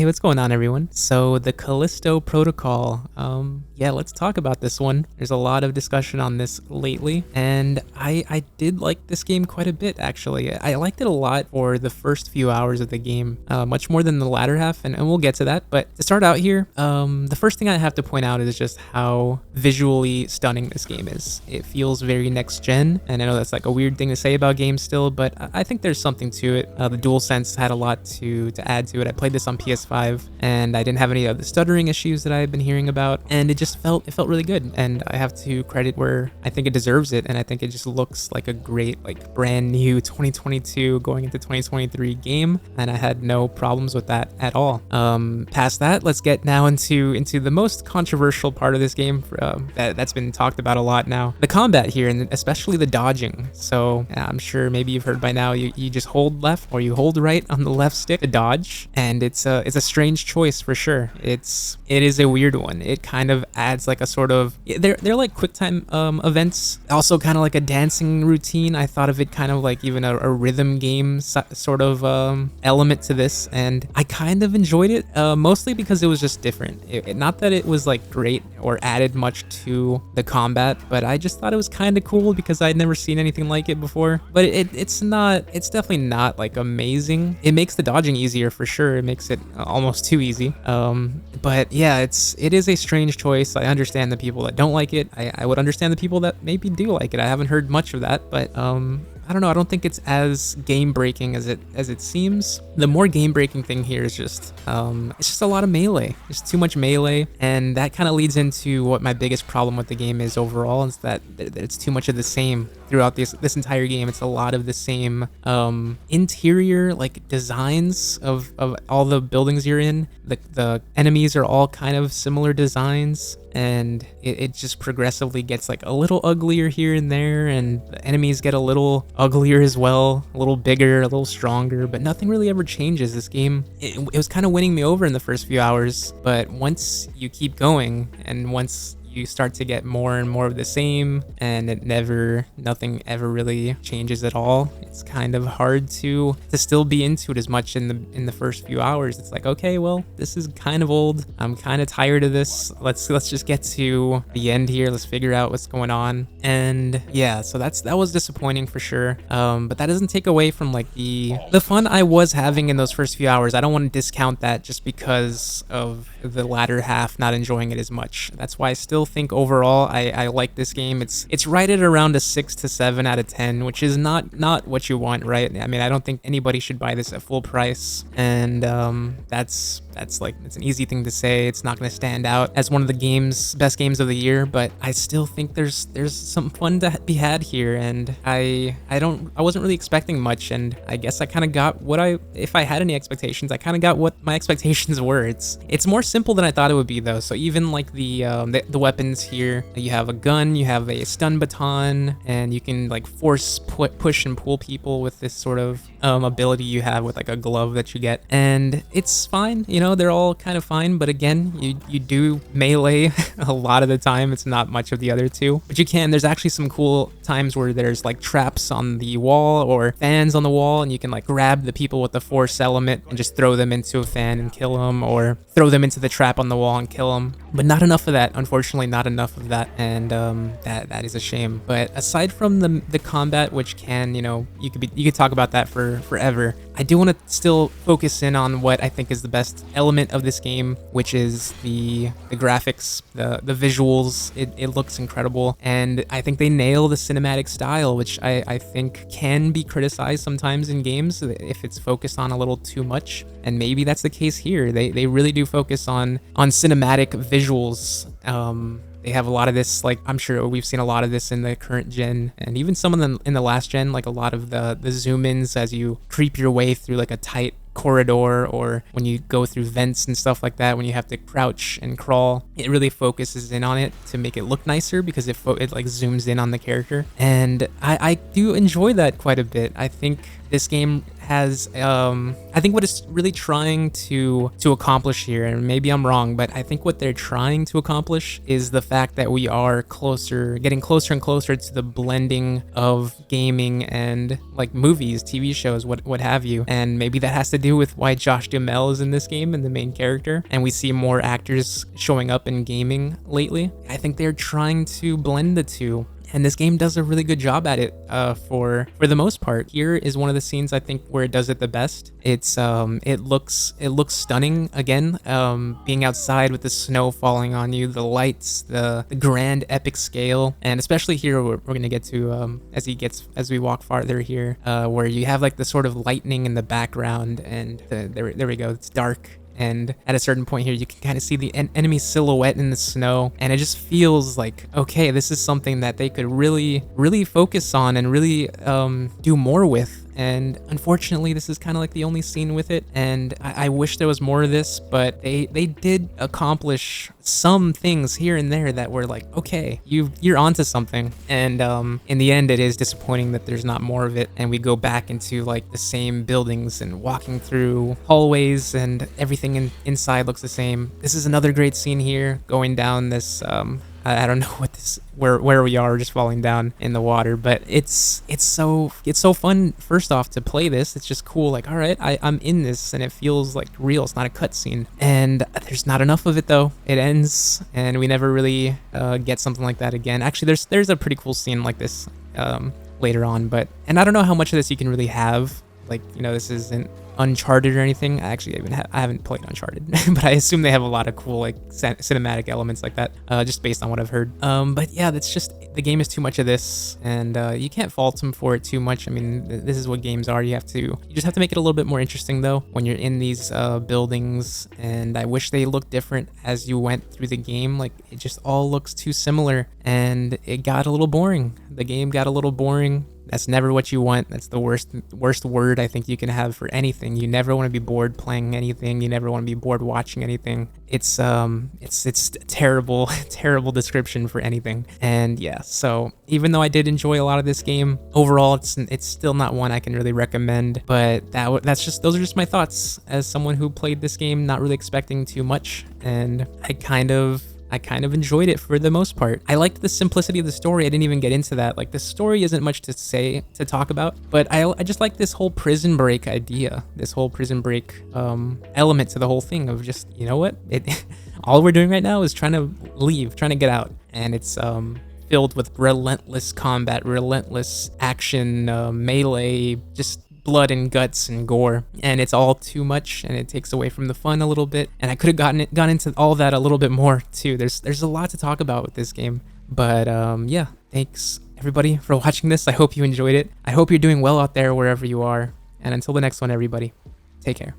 Hey, what's going on, everyone? So the Callisto Protocol. Yeah, let's talk about this one. There's a lot of discussion on this lately, and I did like this game quite a bit, actually. I liked it a lot for the first few hours of the game, much more than the latter half, and we'll get to that. But to start out here, the first thing I have to point out is just how visually stunning this game is. It feels very next gen, and I know that's like a weird thing to say about games still, but I think there's something to it. The DualSense had a lot to add to it. I played this on PS5, and I didn't have any of the stuttering issues that I've been hearing about, and it felt really good. And I have to credit where I think it deserves it, and I think it just looks like a great, like, brand new 2022 going into 2023 game, and I had no problems with that at all. Past that, let's get now into the most controversial part of this game that's been talked about a lot now: the combat here, and especially the dodging. So I'm sure maybe you've heard by now, you just hold left or you hold right on the left stick to dodge, and it's a strange choice for sure. It is a weird one. It kind of adds like a sort of, they're like quick time events, also kind of like a dancing routine. I thought of it kind of like even a rhythm game sort of element to this, and I kind of enjoyed it, mostly because it was just different. Not that it was like great or added much to the combat, but I just thought it was kind of cool because I'd never seen anything like it before. But it's definitely not like amazing. It makes the dodging easier for sure. It makes it almost too easy. But yeah, it is a strange choice. I understand the people that don't like it. I would understand the people that maybe do like it. I haven't heard much of that, but I don't know. I don't think it's as game breaking as it seems. The more game breaking thing here is just it's just a lot of melee. There's too much melee, and that kind of leads into what my biggest problem with the game is overall, is that it's too much of the same throughout this entire game. It's a lot of the same interior like designs of all the buildings you're in. The enemies are all kind of similar designs, and it just progressively gets like a little uglier here and there, and the enemies get a little uglier as well, a little bigger, a little stronger, but nothing really ever changes. This game, it was kind of winning me over in the first few hours, but once you keep going and once you start to get more and more of the same, and nothing ever really changes at all, it's kind of hard to still be into it as much in the first few hours. It's like, okay, well, this is kind of old. I'm kind of tired of this. Let's just get to the end here. Let's figure out what's going on. And yeah, so that was disappointing for sure. But that doesn't take away from like the fun I was having in those first few hours. I don't want to discount that just because of the latter half not enjoying it as much. That's why I still think overall I like this game. It's right at around a 6 to 7 out of 10, which is not what you want, right? I mean, I don't think anybody should buy this at full price, and that's like, it's an easy thing to say. It's not going to stand out as one of the best games of the year, but I still think there's some fun to be had here, and I wasn't really expecting much, and I guess I kind of got if I had any expectations, I kind of got what my expectations were. It's more simple than I thought it would be, though. So even like the weapons here, you have a gun, you have a stun baton, and you can like push and pull people with this sort of ability you have with like a glove that you get, and it's fine. They're all kind of fine, but again, you do melee a lot of the time. It's not much of the other two, but there's actually some cool times where there's like traps on the wall or fans on the wall, and you can like grab the people with the force element and just throw them into a fan and kill them, or throw them into the trap on the wall and kill them. But not enough of that, unfortunately, not enough of that, and that is a shame. But aside from the combat, which you could talk about that for forever, I do want to still focus in on what I think is the best element of this game, which is the graphics, the visuals. It looks incredible, and I think they nail the cinematic style, which I think can be criticized sometimes in games if it's focused on a little too much, and maybe that's the case here. They really do focus on cinematic visuals. They have a lot of this, like, I'm sure we've seen a lot of this in the current gen, and even some of them in the last gen, like a lot of the zoom ins as you creep your way through like a tight corridor, or when you go through vents and stuff like that, when you have to crouch and crawl. It really focuses in on it to make it look nicer, because it like zooms in on the character, and I do enjoy that quite a bit. I think this game has I think what it's really trying to accomplish here, and maybe I'm wrong, but I think what they're trying to accomplish is the fact that we are getting closer and closer to the blending of gaming and like movies, TV shows, what have you. And maybe that has to do with why Josh Duhamel is in this game and the main character, and we see more actors showing up in gaming lately. I think they're trying to blend the two, and this game does a really good job at it for the most part. Here is one of the scenes I think where it does it the best. It looks stunning again, being outside with the snow falling on you, the lights, the grand epic scale, and especially here we're gonna get to as we walk farther here, where you have like the sort of lightning in the background, and there we go, it's dark. And at a certain point here, you can kind of see the enemy silhouette in the snow, and it just feels like, okay, this is something that they could really focus on and really do more with. And unfortunately, this is kind of like the only scene with it, and I wish there was more of this, but they did accomplish some things here and there that were like, okay, you're onto something. And in the end, it is disappointing that there's not more of it, and we go back into like the same buildings and walking through hallways, and everything inside looks the same. This is another great scene here, going down this I don't know where we are, just falling down in the water, but it's so fun. First off, to play this, it's just cool. Like, all right, I'm in this, and it feels like real. It's not a cutscene, and there's not enough of it though. It ends, and we never really get something like that again. Actually, there's a pretty cool scene like this later on, and I don't know how much of this you can really have. Like, you know, this isn't Uncharted or anything. Actually, I haven't played Uncharted, but I assume they have a lot of cool like cinematic elements like that, just based on what I've heard. But yeah, that's just, the game is too much of this, and you can't fault them for it too much. I mean, this is what games are. You just have to make it a little bit more interesting though when you're in these buildings. And I wish they looked different as you went through the game. Like, it just all looks too similar, and it got a little boring. The game got a little boring. That's never what you want. That's the worst word I think you can have for anything. You never want to be bored playing anything. You never want to be bored watching anything. It's terrible description for anything. And yeah, so even though I did enjoy a lot of this game, overall it's still not one I can really recommend. But those are just my thoughts as someone who played this game not really expecting too much, and I kind of enjoyed it for the most part. I liked the simplicity of the story. I didn't even get into that. Like, the story isn't much to talk about, but I just like this whole prison break idea, this whole prison break element to the whole thing of just, you know what? All we're doing right now is trying to leave, trying to get out. And it's filled with relentless combat, relentless action, melee, just blood and guts and gore, and it's all too much, and it takes away from the fun a little bit. And I could have gone into all that a little bit more too. There's a lot to talk about with this game, but yeah, thanks everybody for watching this. I hope you enjoyed it. I hope you're doing well out there wherever you are, and until the next one, everybody, take care.